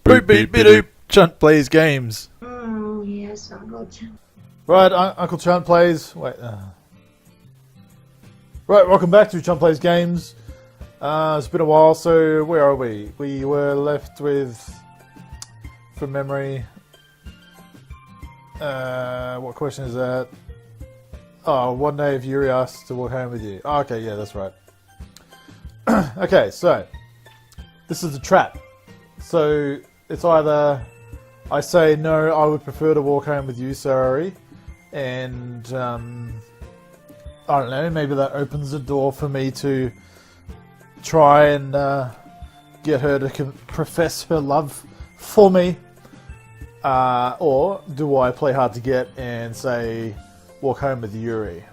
Boop beep beep doop. Chunt plays games. Oh, yes, Uncle Chunt. Right, Uncle Chunt plays. Wait. Right, welcome back to Chunt Plays Games. It's been a while, so where are we? We were left with, from memory. What question is that? Oh, one day if Yuri asked to walk home with you. Oh, okay, yeah, that's right. Okay, so this is a trap. So it's either I say no, I would prefer to walk home with you, Sarari, and I don't know, maybe that opens the door for me to try and get her to profess her love for me, or do I play hard to get and say walk home with Yuri?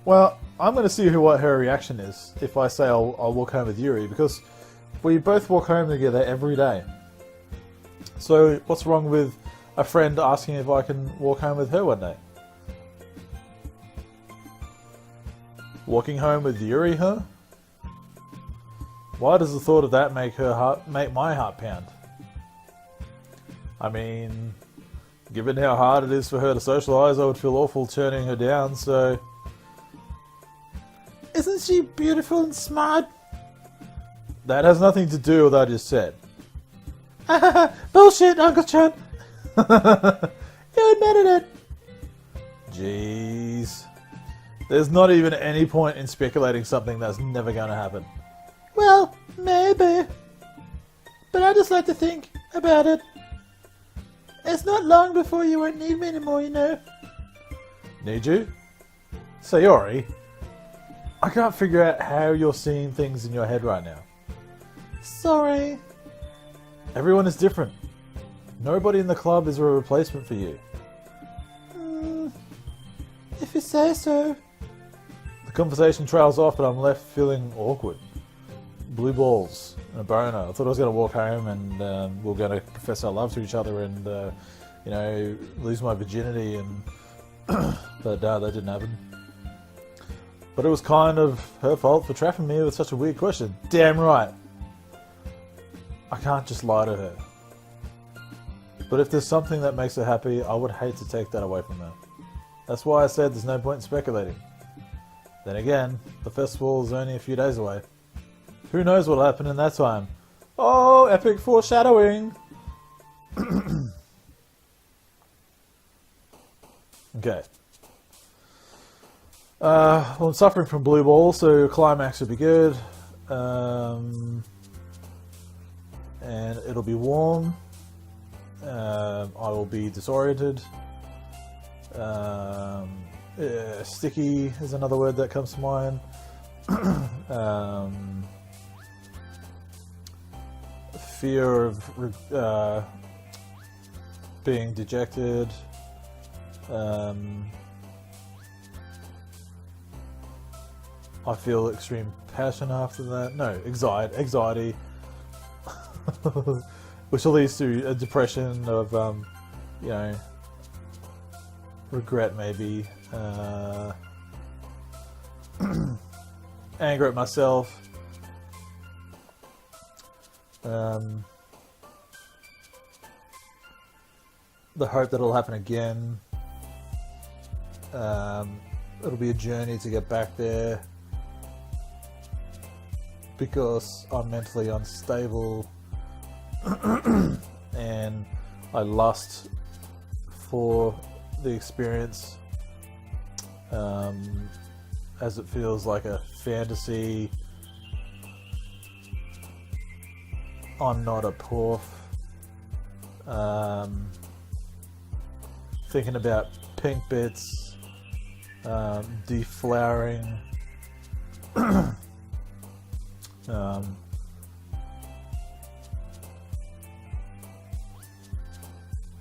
Well, I'm going to see what her reaction is if I say I'll walk home with Yuri, because we both walk home together every day. So what's wrong with a friend asking if I can walk home with her one day? Walking home with Yuri, huh? Why does the thought of that make my heart pound? I mean, given how hard it is for her to socialise, I would feel awful turning her down, so... Isn't she beautiful and smart? That has nothing to do with what I just said. Bullshit, Uncle Chunt! You admitted it! Jeez. There's not even any point in speculating something that's never going to happen. Well, maybe. But I just like to think about it. It's not long before you won't need me anymore, you know. Need you? Sayori, I can't figure out how you're seeing things in your head right now. Sorry. Everyone is different. Nobody in the club is a replacement for you. If you say so. The conversation trails off, but I'm left feeling awkward. Blue balls and a boner. I thought I was going to walk home and we were going to profess our love to each other and, you know, lose my virginity, and but that didn't happen. But it was kind of her fault for trapping me with such a weird question. Damn right. I can't just lie to her. But if there's something that makes her happy, I would hate to take that away from her. That's why I said there's no point in speculating. Then again, the festival is only a few days away. Who knows what'll happen in that time? Oh, epic foreshadowing! Okay. Well, I'm suffering from blue balls, so climax would be good. And it'll be warm. I will be disoriented. Sticky is another word that comes to mind. Fear of being dejected. I feel extreme passion after that. No, anxiety. Which leads to a depression of, you know, regret maybe, anger at myself, the hope that it'll happen again. It'll be a journey to get back there because I'm mentally unstable. And I lust for the experience, as it feels like a fantasy. I'm not a porf. Thinking about pink bits, deflowering.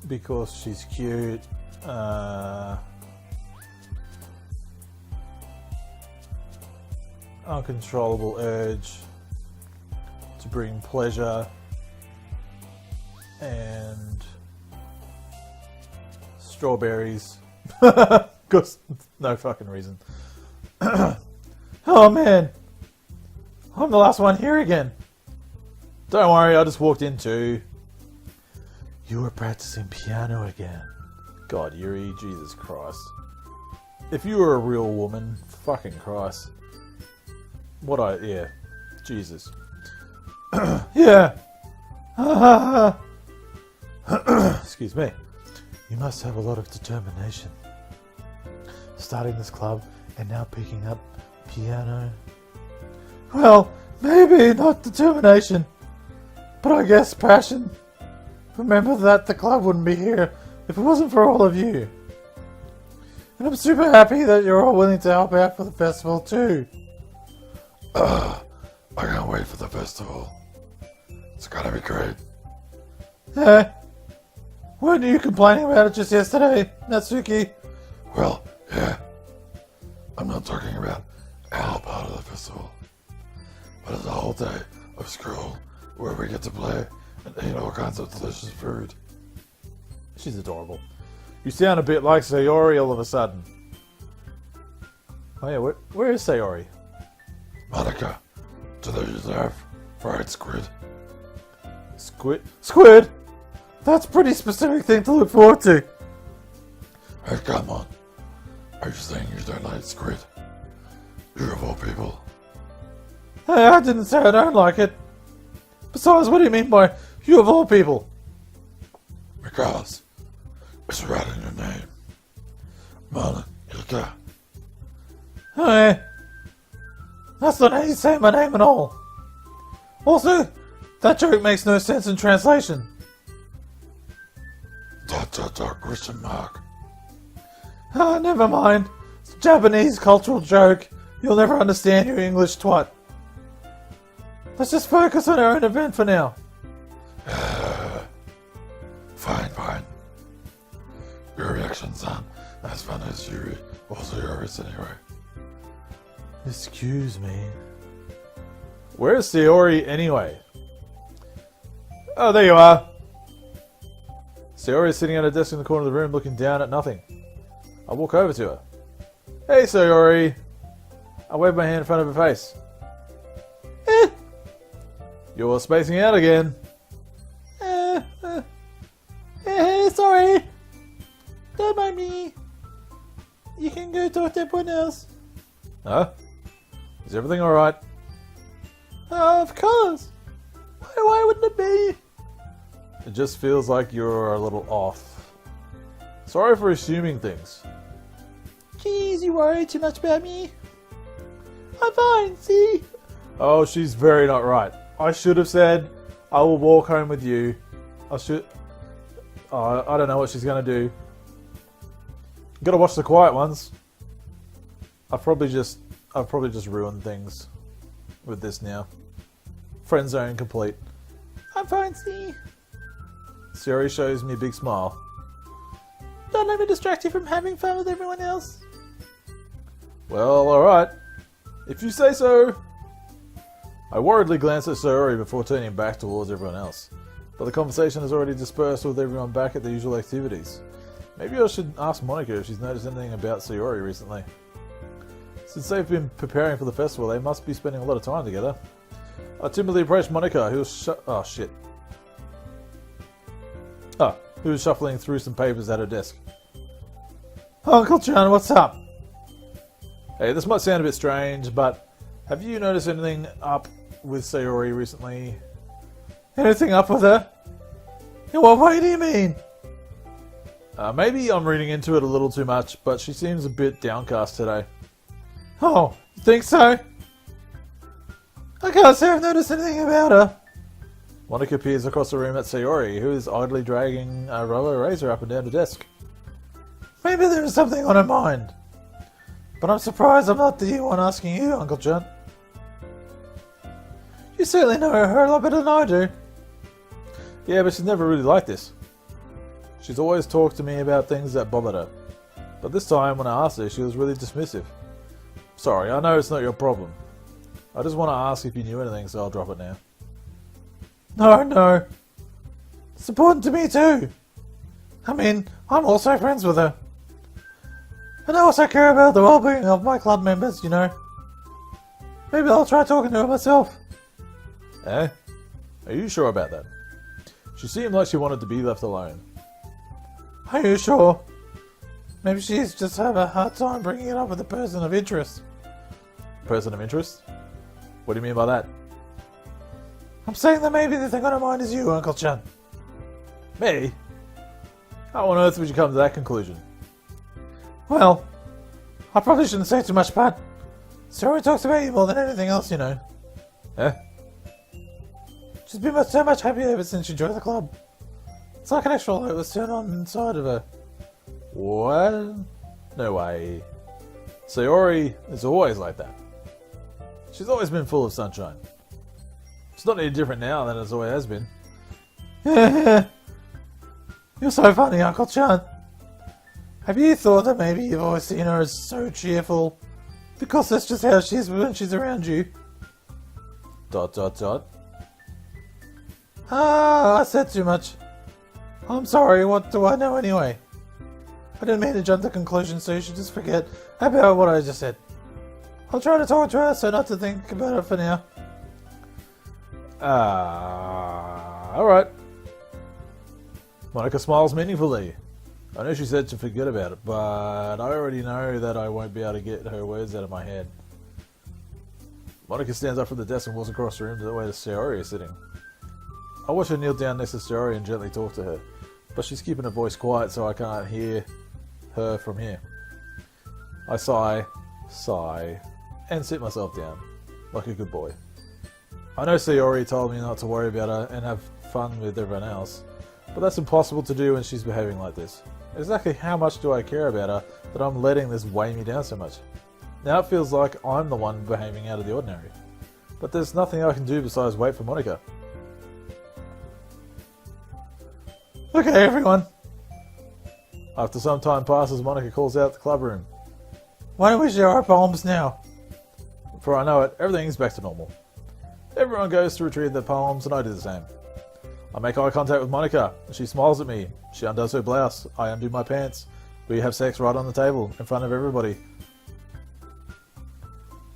Because she's cute, uncontrollable urge to bring pleasure, and strawberries, because no fucking reason. Oh man, I'm the last one here again. Don't worry, I just walked in too. You were practicing piano again. God, Yuri, Jesus Christ. If you were a real woman, fucking Christ. Yeah. Jesus. Yeah. Excuse me. You must have a lot of determination. Starting this club and now picking up piano. Well, maybe not determination, but I guess passion. Remember that the club wouldn't be here if it wasn't for all of you. And I'm super happy that you're all willing to help out for the festival too. I can't wait for the festival. It's gonna be great. Hey, weren't you complaining about it just yesterday, Natsuki? Well, yeah. I'm not talking about our part of the festival, but it's a whole day of school where we get to play and eat all kinds of delicious food. She's adorable. You sound a bit like Sayori all of a sudden. Oh yeah, where is Sayori? Monica, do they deserve fried squid? Squid? That's a pretty specific thing to look forward to. Hey, come on. Are you saying you don't like squid? You of all people. Hey, I didn't say I don't like it. Besides, what do you mean by you of all people? Because it's right in your name. Monica. Hey, that's not how you say my name at all. Also, that joke makes no sense in translation. ... Question mark. Ah, never mind. It's a Japanese cultural joke. You'll never understand, you English twat. Let's just focus on our own event for now. Fine. Your reactions aren't as fun as Yuri or Sayori's anyway. Excuse me. Where's Sayori anyway? Oh, there you are. Sayori is sitting at a desk in the corner of the room looking down at nothing. I walk over to her. Hey, Sayori. I wave my hand in front of her face. You're spacing out again. Sorry. Don't mind me. You can go talk to everyone else. Huh? Is everything alright? Of course. Why wouldn't it be? It just feels like you're a little off. Sorry for assuming things. Jeez, you worry too much about me. I'm fine, see? Oh, she's very not right. I should have said, I will walk home with you. I don't know what she's going to do. Gotta watch the quiet ones. I've probably just ruined things with this now. Friend zone complete. I'm fine, see? Sayori shows me a big smile. Don't let me distract you from having fun with everyone else. Well, alright. If you say so. I worriedly glance at Sayori before turning back towards everyone else. But the conversation has already dispersed with everyone back at the usual activities. Maybe I should ask Monica if she's noticed anything about Sayori recently. Since they've been preparing for the festival, they must be spending a lot of time together. I timidly approached Monica, who was who was shuffling through some papers at her desk. Uncle John, what's up? Hey, this might sound a bit strange, but have you noticed anything up with Sayori recently? Anything up with her? In what way do you mean? Maybe I'm reading into it a little too much, but she seems a bit downcast today. Oh, you think so? I can't say I've noticed anything about her. Monica peers across the room at Sayori, who is idly dragging a roller razor up and down the desk. Maybe there is something on her mind. But I'm surprised I'm not the one asking you, Uncle Chunt. You certainly know her a lot better than I do. Yeah, but she's never really like this. She's always talked to me about things that bothered her. But this time, when I asked her, she was really dismissive. Sorry, I know it's not your problem. I just want to ask if you knew anything, so I'll drop it now. No. It's important to me too. I mean, I'm also friends with her. And I also care about the well-being of my club members, you know. Maybe I'll try talking to her myself. Eh? Are you sure about that? She seemed like she wanted to be left alone. Are you sure? Maybe she's just having a hard time bringing it up with a person of interest. Person of interest? What do you mean by that? I'm saying that maybe the thing on her mind is you, Uncle Chunt. Me? How on earth would you come to that conclusion? Well, I probably shouldn't say too much, but Story talks about you more than anything else, you know. Eh? She's been so much happier ever since she joined the club. It's like an extra light was turned on inside of her. What? No way. Sayori is always like that. She's always been full of sunshine. It's not any different now than it always has been. You're so funny, Uncle Chunt. Have you thought that maybe you've always seen her as so cheerful? Because that's just how she is when she's around you. ... Ah, I said too much. I'm sorry, what do I know anyway? I didn't mean to jump to conclusions, so you should just forget about what I just said. I'll try to talk to her so not to think about it for now. Alright. Monica smiles meaningfully. I know she said to forget about it, but I already know that I won't be able to get her words out of my head. Monica stands up from the desk and walks across the room to the way Sayori is sitting. I watch her kneel down next to Sayori and gently talk to her, but she's keeping her voice quiet so I can't hear her from here. I sigh, and sit myself down, like a good boy. I know Sayori told me not to worry about her and have fun with everyone else, but that's impossible to do when she's behaving like this. Exactly how much do I care about her that I'm letting this weigh me down so much? Now it feels like I'm the one behaving out of the ordinary. But there's nothing I can do besides wait for Monica. Okay, everyone. After some time passes, Monica calls out the club room. Why don't we share our poems now? Before I know it, everything is back to normal. Everyone goes to retrieve their poems and I do the same. I make eye contact with Monica. She smiles at me. She undoes her blouse. I undo my pants. We have sex right on the table, in front of everybody.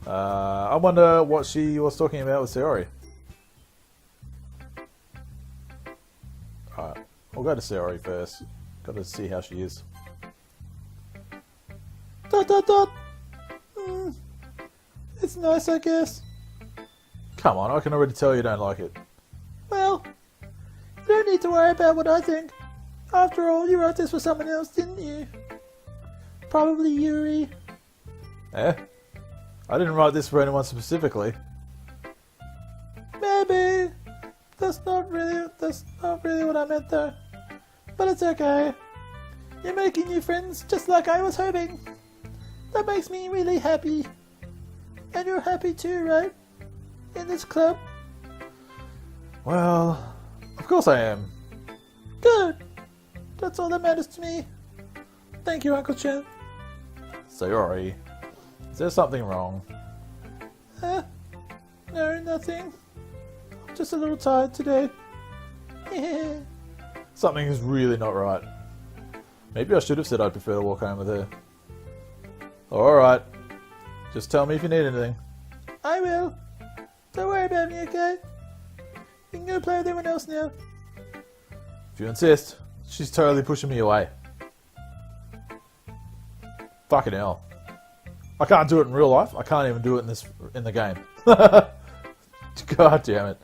I wonder what she was talking about with Sayori. Alright, we'll go to Sayori first. Gotta see how she is. ... It's nice, I guess. Come on, I can already tell you don't like it. Well, you don't need to worry about what I think. After all, you wrote this for someone else, didn't you? Probably Yuri. Eh? I didn't write this for anyone specifically. Maybe. That's not really what I meant though. But it's okay. You're making new friends just like I was hoping. That makes me really happy. And you're happy too, right? In this club? Well, of course I am. Good. That's all that matters to me. Thank you, Uncle Chunt. Sayori, is there something wrong? No, nothing. I'm just a little tired today. Something is really not right. Maybe I should have said I'd prefer to walk home with her. Alright. Just tell me if you need anything. I will. Don't worry about me, okay? You can go play with everyone else now. If you insist. She's totally pushing me away. Fucking hell. I can't do it in real life. I can't even do it in the game. God damn it.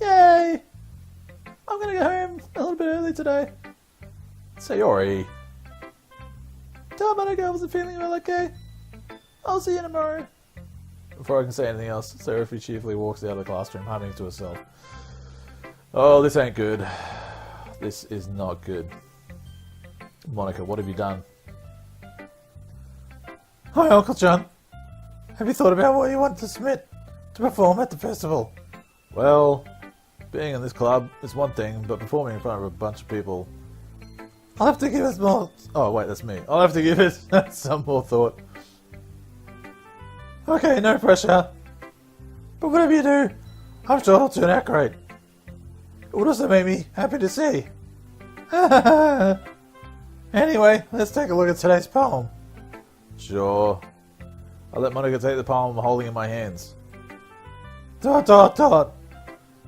Yay! I'm gonna go home a little bit early today. Sayori. Tell Monica I wasn't feeling well, okay? I'll see you tomorrow. Before I can say anything else, Sayori cheerfully walks out of the classroom, humming to herself. Oh, this ain't good. This is not good. Monica, what have you done? Hi, Uncle Chunt. Have you thought about what you want to submit to perform at the festival? Well, being in this club is one thing, but performing in front of a bunch of people... I'll have to give it more... Oh, wait, that's me. I'll have to give it some more thought. Okay, no pressure. But whatever you do, I'm sure it'll turn out great. It would also make me happy to see. Anyway, let's take a look at today's poem. Sure. I let Monica take the poem I'm holding in my hands. ...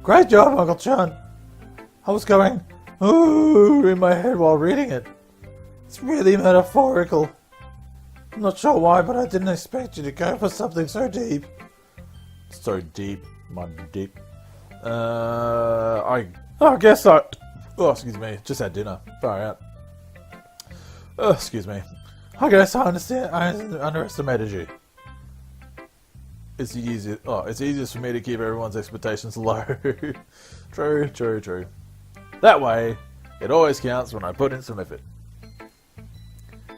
Great job, Uncle Chunt. I was going, ooh, in my head while reading it. It's really metaphorical. I'm not sure why, but I didn't expect you to go for something so deep. So deep, my dick. I guess I... Oh, excuse me, just had dinner. Far out. Excuse me. I guess I underestimated you. It's easiest for me to keep everyone's expectations low. True. That way, it always counts when I put in some effort.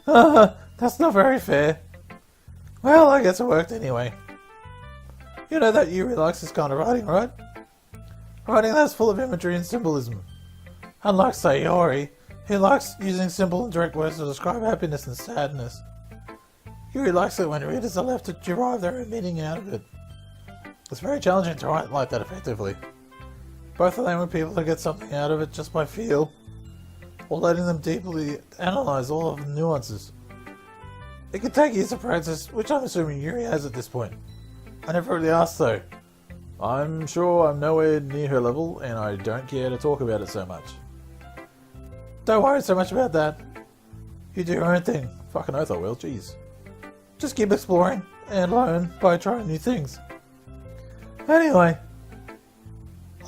That's not very fair. Well, I guess it worked anyway. You know that Yuri likes this kind of writing, right? Writing that's full of imagery and symbolism. Unlike Sayori, he likes using simple and direct words to describe happiness and sadness. Yuri likes it when readers are left to derive their own meaning out of it. It's very challenging to write like that effectively. Both allowing people to get something out of it just by feel, or letting them deeply analyse all of the nuances. It can take years of practice, which I'm assuming Yuri has at this point. I never really asked though. I'm sure I'm nowhere near her level, and I don't care to talk about it so much. Don't worry so much about that. You do your own thing. Fucking oath I will, jeez. Just keep exploring, and learn by trying new things. Anyway,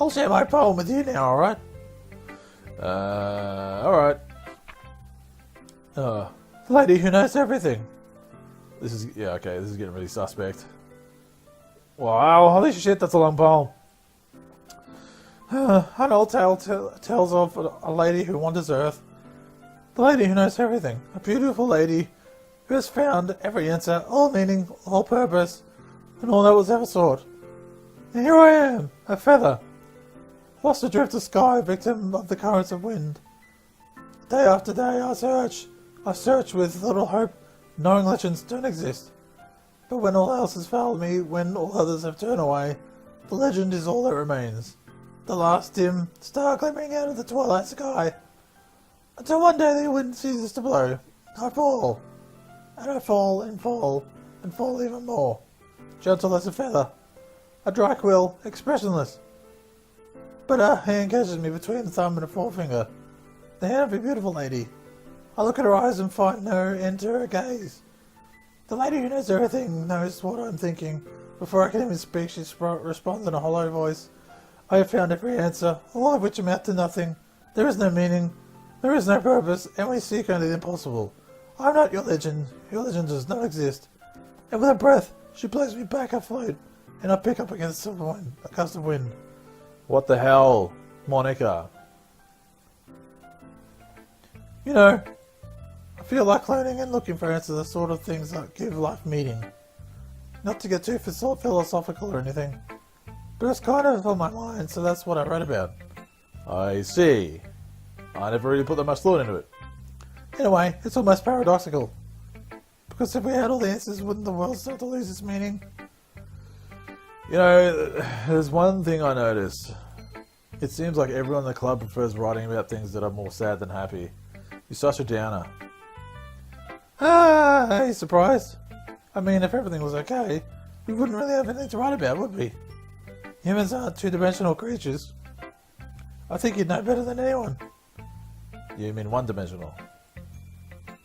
I'll share my poem with you now, alright? Alright. The lady who knows everything. This is getting really suspect. Wow, holy shit, that's a long poem. An old tale tells of a lady who wanders Earth. The lady who knows everything. A beautiful lady who has found every answer, all meaning, all purpose, and all that was ever sought. And here I am, a feather, lost adrift of sky, victim of the currents of wind. Day after day I search with little hope, knowing legends don't exist. But when all else has failed me, when all others have turned away, the legend is all that remains. The last dim star glimmering out of the twilight sky. Until one day the wind ceases to blow. I fall. And I fall and fall and fall even more. Gentle as a feather. A dry quill, expressionless. But a hand catches me between the thumb and a forefinger. The hand of a beautiful lady. I look at her eyes and find no end to her gaze. The lady who knows everything knows what I'm thinking. Before I can even speak, she responds in a hollow voice. I have found every answer, all of which amount to nothing. There is no meaning, there is no purpose, and we seek only the impossible. I'm not your legend does not exist. And with a breath, she blows me back afloat, and I pick up against a gust of wind. What the hell, Monica? You know, I feel like learning and looking for answers are the sort of things that give life meaning. Not to get too philosophical or anything, but it's kind of on my mind, so that's what I wrote about. I see. I never really put that much thought into it. In a way, it's almost paradoxical. Because if we had all the answers, wouldn't the world start to lose its meaning? You know, there's one thing I noticed. It seems like everyone in the club prefers writing about things that are more sad than happy. You're such a downer. Are you surprised? I mean, if everything was okay, we wouldn't really have anything to write about, would we? Humans aren't two-dimensional creatures. I think you'd know better than anyone. You mean one-dimensional?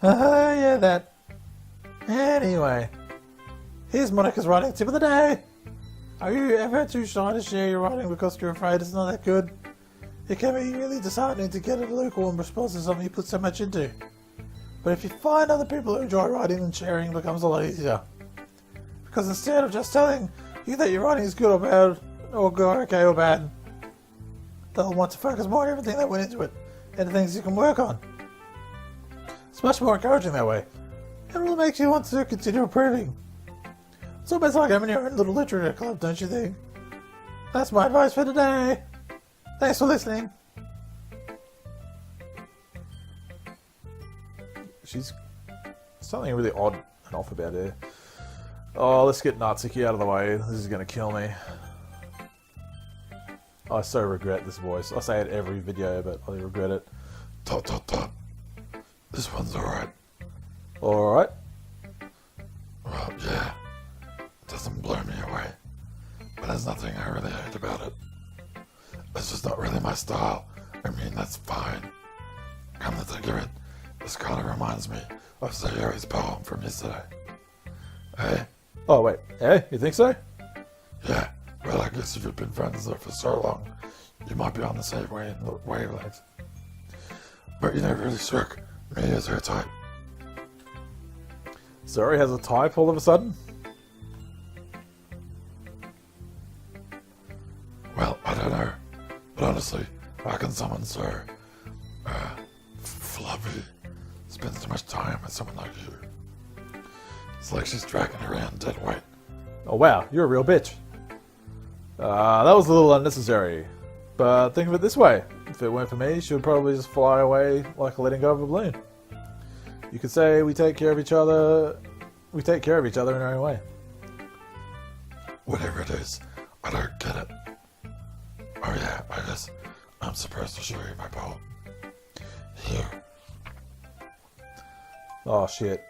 Yeah, that. Anyway, here's Monica's writing tip of the day. Are you ever too shy to share your writing because you're afraid it's not that good? It can be really disheartening to get a lukewarm response to something you put so much into. But if you find other people who enjoy writing, then sharing becomes a lot easier. Because instead of just telling you that your writing is good or bad, or good, okay or bad, they'll want to focus more on everything that went into it, and the things you can work on. It's much more encouraging that way. It really makes you want to continue improving. It's almost like having your own little literature club, don't you think? That's my advice for today. Thanks for listening. She's something really odd and off about her. Oh, let's get Natsuki out of the way. This is going to kill me. I so regret this voice. I say it every video, but I regret it. Top. This one's alright. Alright. Well, yeah. It doesn't blow me away. But there's nothing I really hate about it. It's just not really my style. I mean, that's fine. Come to think of it, this kind of reminds me of Sayori's poem from yesterday. Hey? Oh, wait. Hey, you think so? Yeah, well, I guess if you've been friends with her for so long, you might be on the same wavelength. But you never really struck me as her type. Sayori has a type all of a sudden? Well, I don't know. But honestly, how can someone so, fluffy spend so much time with someone like you? It's like she's dragging around dead weight. Oh wow, you're a real bitch. That was a little unnecessary. But think of it this way. If it weren't for me, she would probably just fly away like letting go of a balloon. You could say we take care of each other in our own way. Whatever it is, I don't get it. Oh yeah, I guess I'm supposed to show you my poem. Here. Oh shit.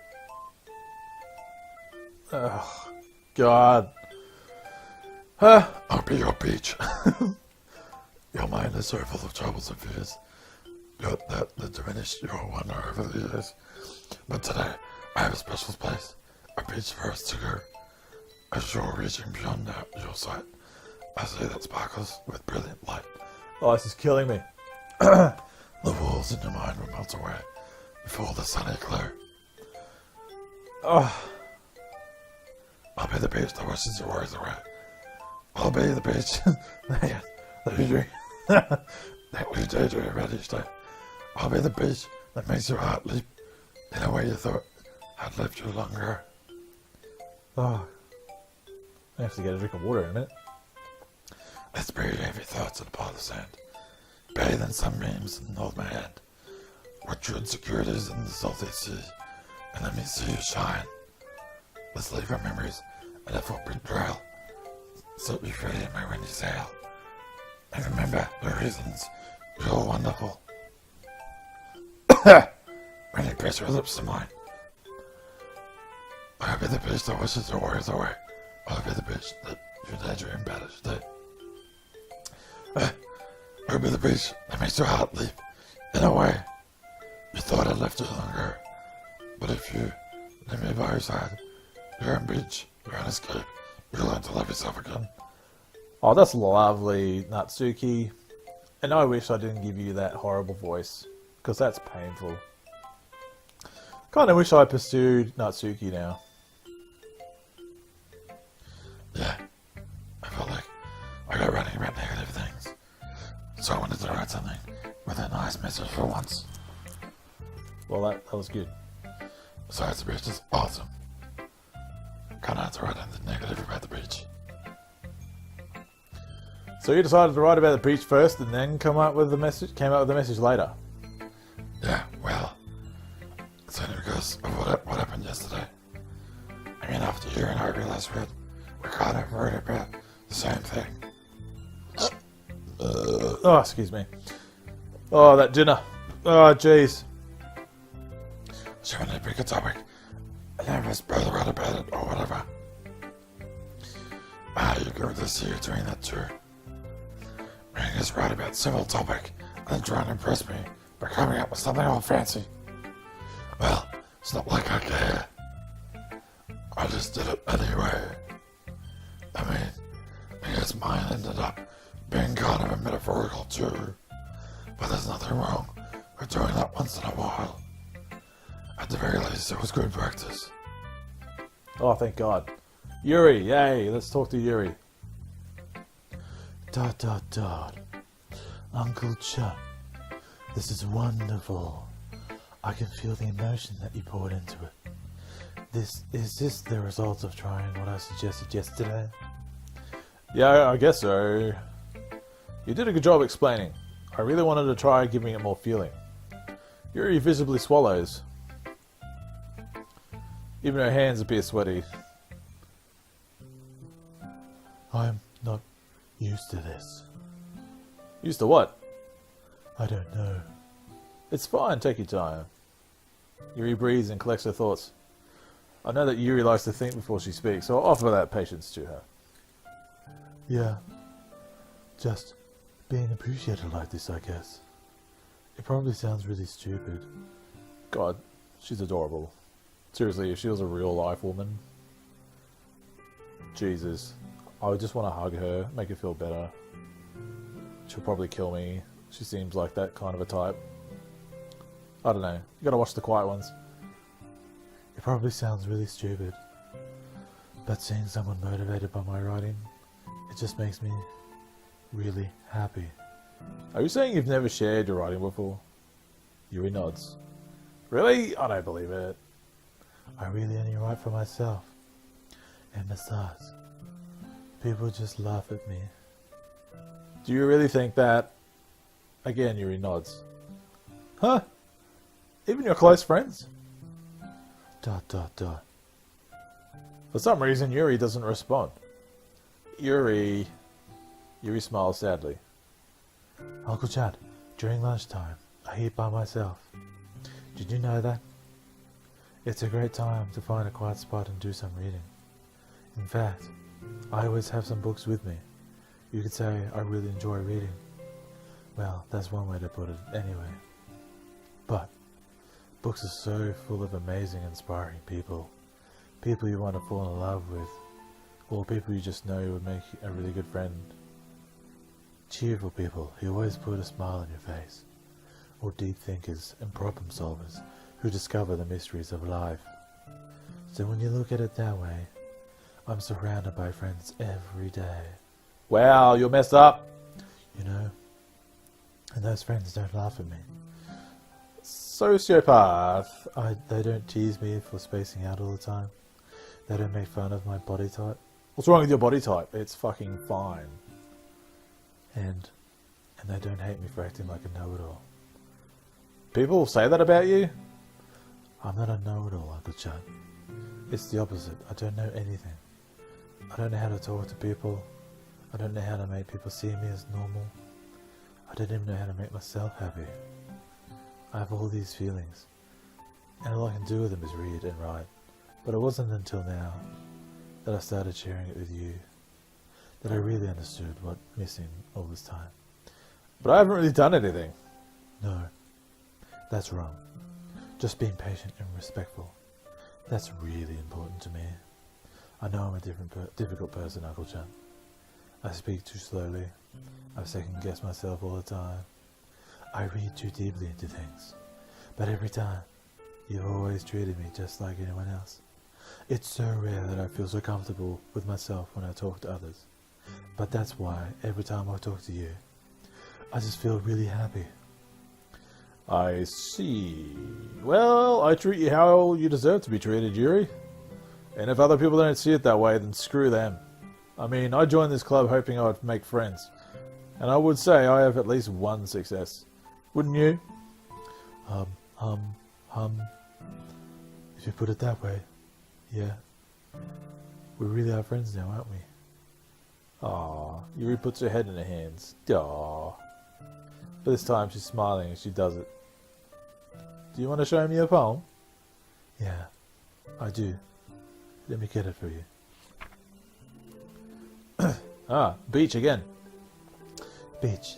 Oh, God. Huh? I'll be your beach. Your mind is so full of troubles and fears. That diminished your wonder over the years. But today, I have a special place. A beach for us to go. A shore reaching beyond your sight. A sea that sparkles with brilliant light. Oh, this is killing me. The walls in your mind will melt away before the sunny glow. Oh, I'll be the beach that washes your worries away. I'll be the beach that you daydream about each day. I'll be the beach that makes your heart leap in a way you thought had left you long ago. oh. I have to get a drink of water in a minute. Let's bury heavy thoughts in a pile of sand. Bathe in sunbeams and hold my hand. Watch your insecurities in the salty sea, and let me see you shine. Let's leave our memories in a footprint trail. Set you free in my windy sail. And remember the reasons you're wonderful. When you press your lips to mine. I'll be the beach that washes your worries away. I'll be the beach that you daydream about each day. I'll be the beach that makes your heart leap in a way you thought I'd left you long ago. But if you leave me by your side, you're on beach, you're on escape, you'll learn to love yourself again. Oh, that's lovely, Natsuki. And I wish I didn't give you that horrible voice, because that's painful. Kinda wish I pursued Natsuki now. Yeah, I felt like I got running about negative things. So I wanted to write something with a nice message for once. Well, that was good. Besides, the beach is awesome. Kinda had to write anything negative about the beach. So you decided to write about the beach first and then came up with the message later? Yeah, well, it's only because of what happened yesterday. I mean, after you and I realized we kind of wrote about the same thing. Oh, excuse me. Oh, that dinner. Oh, jeez. So when they pick a topic, and then us both write about it or whatever. You go to see you doing that too. Being just write about civil topic and then trying to impress me by coming up with something all fancy. Well, it's not like I care. I just did it anyway. I mean, I guess mine ended up being kind of a metaphorical too. But there's nothing wrong with doing that once in a while. At the very least, it was good practice. Oh, thank God. Yuri, yay, let's talk to Yuri. ... Uncle Chunt, this is wonderful. I can feel the emotion that you poured into it. Is this the result of trying what I suggested yesterday? Yeah, I guess so. You did a good job explaining. I really wanted to try giving it more feeling. Yuri visibly swallows. Even her hands appear sweaty. I'm not used to this. Used to what? I don't know. It's fine, take your time. Yuri breathes and collects her thoughts. I know that Yuri likes to think before she speaks, so I'll offer that patience to her. Yeah, just being appreciated like this, I guess. It probably sounds really stupid. God, she's adorable. Seriously, if she was a real life woman, Jesus, I would just want to hug her, make her feel better. She'll probably kill me. She seems like that kind of a type. I don't know. You gotta watch The Quiet Ones. It probably sounds really stupid, but seeing someone motivated by my writing, it just makes me really happy. Are you saying you've never shared your writing before? Yuri nods. Really? I don't believe it. I really only write for myself. And besides, people just laugh at me. Do you really think that? Again, Yuri nods. Huh? Even your close friends? ... For some reason, Yuri doesn't respond. Yuri smiles sadly. Uncle Chad, during lunchtime, I eat by myself. Did you know that? It's a great time to find a quiet spot and do some reading. In fact, I always have some books with me. You could say I really enjoy reading. Well, that's one way to put it, anyway. But books are so full of amazing, inspiring people. People you want to fall in love with, or people you just know would make a really good friend. Cheerful people who always put a smile on your face, or deep thinkers and problem solvers who discover the mysteries of life. So when you look at it that way, I'm surrounded by friends every day. Wow, you're messed up! You know, and those friends don't laugh at me. Sociopath! They don't tease me for spacing out all the time. They don't make fun of my body type. What's wrong with your body type? It's fucking fine. And they don't hate me for acting like a know-it-all. People say that about you? I'm not a know-it-all, Uncle Chunt. It's the opposite. I don't know anything. I don't know how to talk to people. I don't know how to make people see me as normal. I don't even know how to make myself happy. I have all these feelings, and all I can do with them is read and write. But it wasn't until now that I started sharing it with you that I really understood what's missing all this time. But I haven't really done anything. No, that's wrong. Just being patient and respectful. That's really important to me. I know I'm a difficult person, Uncle Chunt. I speak too slowly. I second-guess myself all the time. I read too deeply into things. But every time, you've always treated me just like anyone else. It's so rare that I feel so comfortable with myself when I talk to others. But that's why, every time I talk to you, I just feel really happy. I see. Well, I treat you how you deserve to be treated, Yuri. And if other people don't see it that way, then screw them. I mean, I joined this club hoping I would make friends. And I would say I have at least one success. Wouldn't you? If you put it that way, yeah. We really are friends now, aren't we? Aww, Yuri puts her head in her hands. Aww. But this time she's smiling as she does it. Do you want to show me your poem? Yeah, I do. Let me get it for you. Beach again. Beach.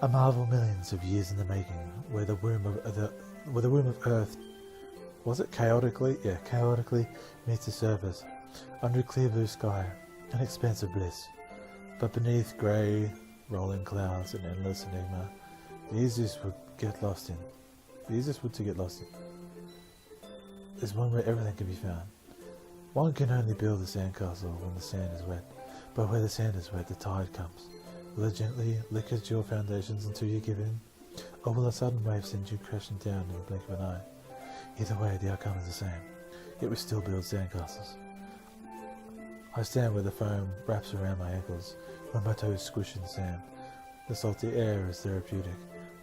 A marvel millions of years in the making, where the womb of Earth, was it chaotically? Yeah, chaotically meets the surface, under clear blue sky, an expanse of bliss. But beneath grey, rolling clouds and endless enigma, the easiest wood to get lost in. Is one where everything can be found. One can only build a sandcastle when the sand is wet, but where the sand is wet, the tide comes. Will it gently lick at your foundations until you give in? Or will a sudden wave send you crashing down in the blink of an eye? Either way, the outcome is the same, yet we still build sandcastles. I stand where the foam wraps around my ankles, where my toes squish in the sand. The salty air is therapeutic,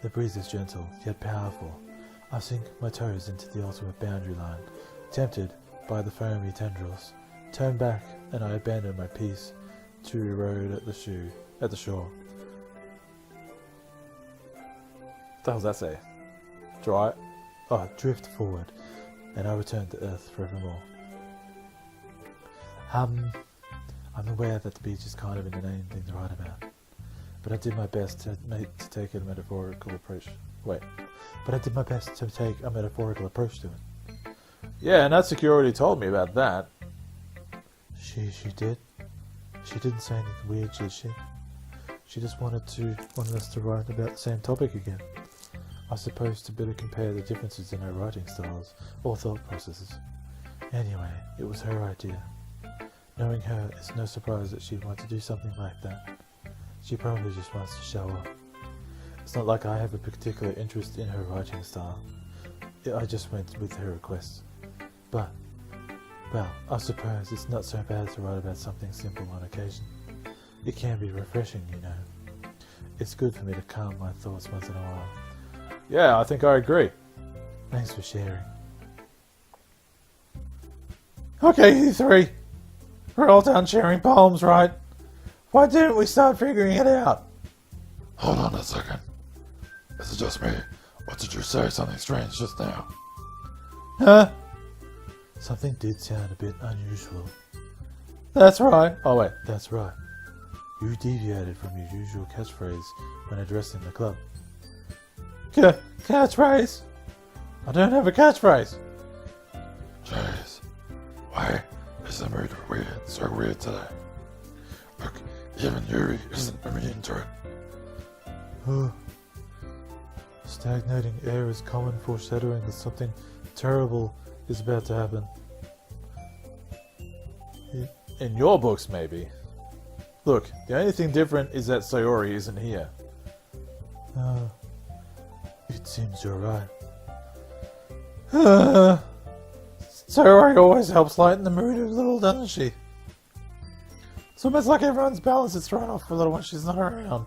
the breeze is gentle, yet powerful. I sink my toes into the ultimate boundary line, tempted by the foamy tendrils. Turn back, and I abandon my peace to erode at the shore. What the hell does that say? Drift forward, and I return to Earth forevermore. I'm aware that the beach is kind of an inane thing to write about, but I did my best to take a metaphorical approach. Wait, but I did my best to take a metaphorical approach to it. Yeah, Natsuki already told me about that. She did? She didn't say anything weird, did she? She just wanted us to write about the same topic again. I suppose to better compare the differences in our writing styles or thought processes. Anyway, it was her idea. Knowing her, it's no surprise that she'd want to do something like that. She probably just wants to show off. It's not like I have a particular interest in her writing style. I just went with her request. But, well, I suppose it's not so bad to write about something simple on occasion. It can be refreshing, you know. It's good for me to calm my thoughts once in a while. Yeah, I think I agree. Thanks for sharing. Okay, you three. We're all done sharing poems, right? Why didn't we start figuring it out? Hold on a second. Is it just me? Or did you say something strange just now? Huh? Something did sound a bit unusual. That's right. Oh wait, that's right. You deviated from your usual catchphrase when addressing the club. Catchphrase? I don't have a catchphrase. Jeez. Why is the mood weird? So weird today. Look, even Yuri isn't immune to it. Oh. Stagnating air is common foreshadowing that something terrible is about to happen. In your books, maybe. Look, the only thing different is that Sayori isn't here. It seems you're right. Sayori always helps lighten the mood a little, doesn't she? It's almost like everyone's balance is thrown off for a little when she's not around.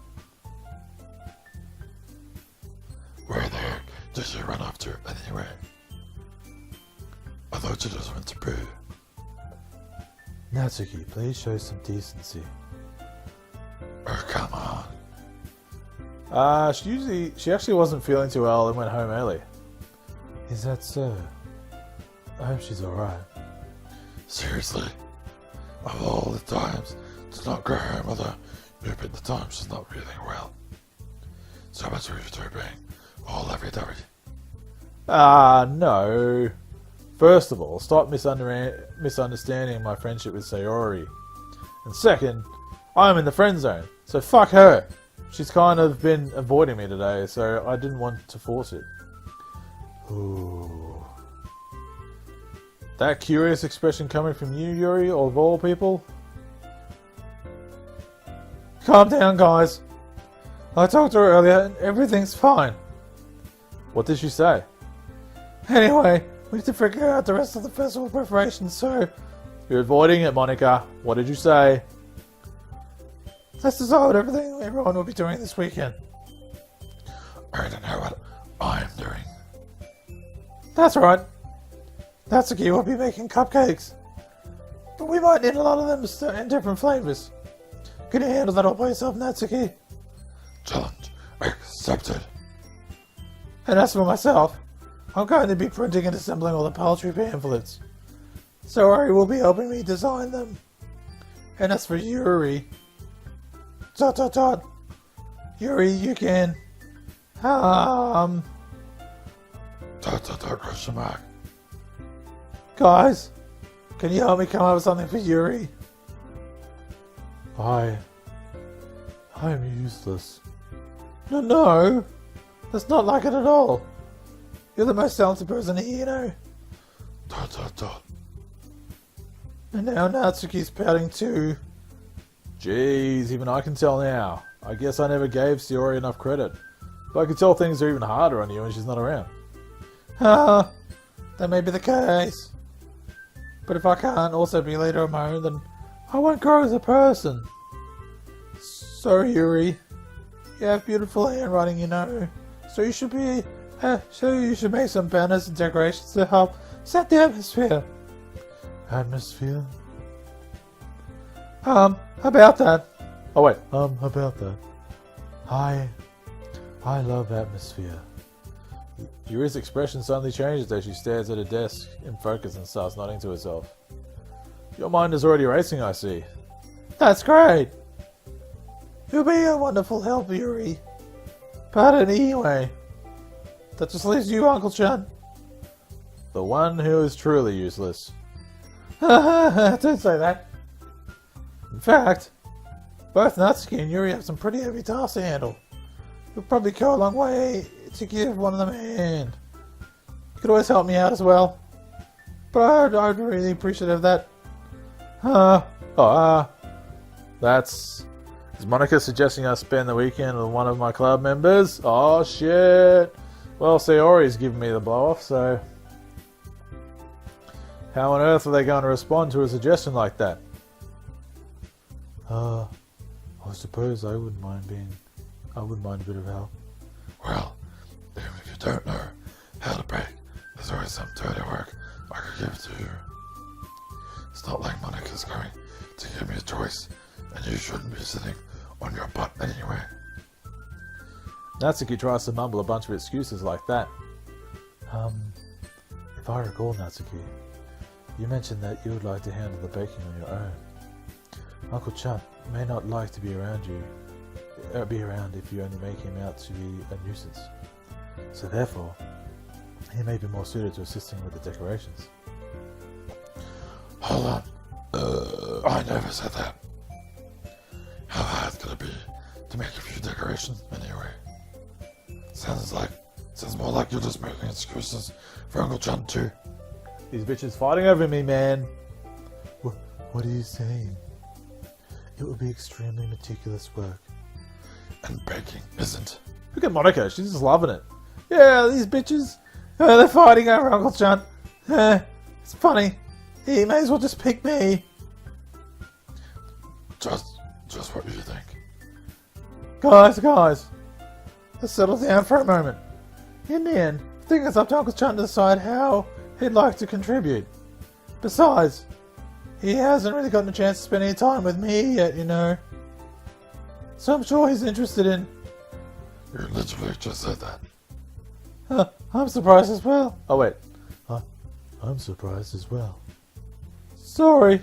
Where the heck did she run off to anyway? I thought she just went to bed. Natsuki, please show some decency. Oh, come on. She actually wasn't feeling too well and went home early. Is that so? I hope she's alright. Seriously? Of all the times to not go home with her, you picked the time she's not feeling well. So much for you two being all lovey-dovey. No. First of all, stop misunderstanding my friendship with Sayori. And second, I'm in the friend zone, so fuck her. She's kind of been avoiding me today, so I didn't want to force it. Ooh. That curious expression coming from you, Yuri, of all people? Calm down, guys. I talked to her earlier and everything's fine. What did she say? Anyway, we need to figure out the rest of the festival preparations, so... You're avoiding it, Monica. What did you say? Let's decide everything everyone will be doing this weekend. I don't know what I'm doing. That's right. Natsuki will be making cupcakes. But we might need a lot of them in different flavors. Can you handle that all by yourself, Natsuki? Challenge accepted. And as for myself, I'm going to be printing and assembling all the poetry pamphlets. Sayori will be helping me design them. And as for Yuri... ... Yuri, you can... ... Question mark. Guys, can you help me come up with something for Yuri? I'm useless. No, that's not like it at all. You're the most talented person here, you know. ... And now Natsuki's pouting too. Jeez, even I can tell now. I guess I never gave Sayori enough credit. But I can tell things are even harder on you when she's not around. That may be the case. But if I can't also be leader of my own, then I won't grow as a person. So Yuri, you have beautiful handwriting, you know. So you should make some banners and decorations to help set the atmosphere. Atmosphere? About that. Oh wait, about that. I love atmosphere. Yuri's expression suddenly changes as she stares at her desk in focus and starts nodding to herself. Your mind is already racing, I see. That's great! You'll be a wonderful help, Yuri. But anyway, that just leaves you, Uncle Chunt. The one who is truly useless. Don't say that. In fact, both Natsuki and Yuri have some pretty heavy tasks to handle. You'll probably go a long way to give one of them a hand. You could always help me out as well. But I'd really appreciate that. That's... Is Monica suggesting I spend the weekend with one of my club members? Oh shit! Well, Sayori's giving me the blow off, so... How on earth are they going to respond to a suggestion like that? I suppose I wouldn't mind a bit of help. Well, even if you don't know how to bake, there's always some dirty work I could give to you. It's not like Monica's going to give me a choice, and you shouldn't be sitting on your butt anyway. Natsuki tries to mumble a bunch of excuses like that. If I recall, Natsuki, you mentioned that you would like to handle the baking on your own. Uncle Chunt may not like to be around if you only make him out to be a nuisance. So therefore, he may be more suited to assisting with the decorations. Hold on. I never said that. How hard could it be to make a few decorations anyway? Sounds more like you're just making excuses for Uncle Chunt too. These bitches fighting over me, man. What are you saying? It would be extremely meticulous work. And baking isn't. Look at Monica, she's just loving it. Yeah, these bitches, they're fighting over Uncle Chunt. It's funny. He may as well just pick me. Just what you think. Guys, let's settle down for a moment. In the end, I think it's up to Uncle Chunt to decide how he'd like to contribute. Besides, he hasn't really gotten a chance to spend any time with me yet, you know. So I'm sure he's interested in... You literally just said that. I'm surprised as well. Oh wait. I'm surprised as well. Sorry.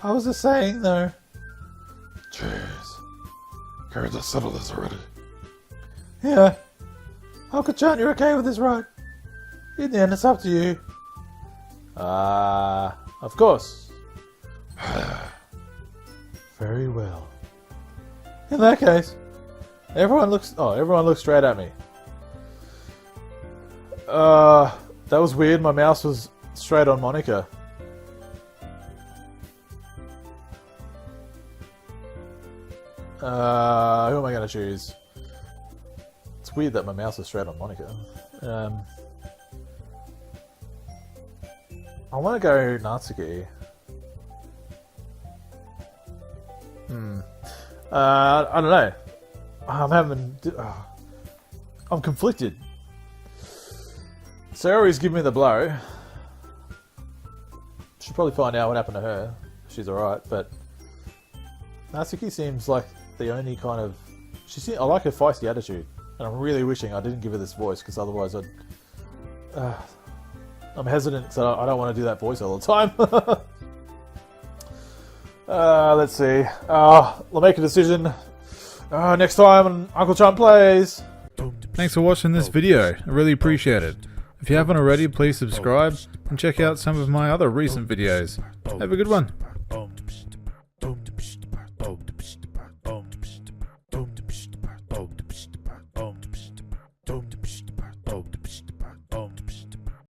I was just saying though. Jeez. Can we just settle this already? Yeah. Uncle Chunt, you're okay with this, right? In the end, it's up to you. Of course. Very well. In that case, everyone looks straight at me. That was weird. My mouse was straight on Monica. Who am I going to choose? It's weird that my mouse is straight on Monica. I want to go Natsuki. I don't know. I'm conflicted. Sayori's giving me the blow. Should probably find out what happened to her. She's alright, but Natsuki seems like the only kind of... I like her feisty attitude, and I'm really wishing I didn't give her this voice, because otherwise I'm hesitant, so I don't want to do that voice all the time. Let's see. I'll make a decision next time on Uncle Chunt Plays. Thanks for watching this video. I really appreciate it. If you haven't already, please subscribe and check out some of my other recent videos. Have a good one.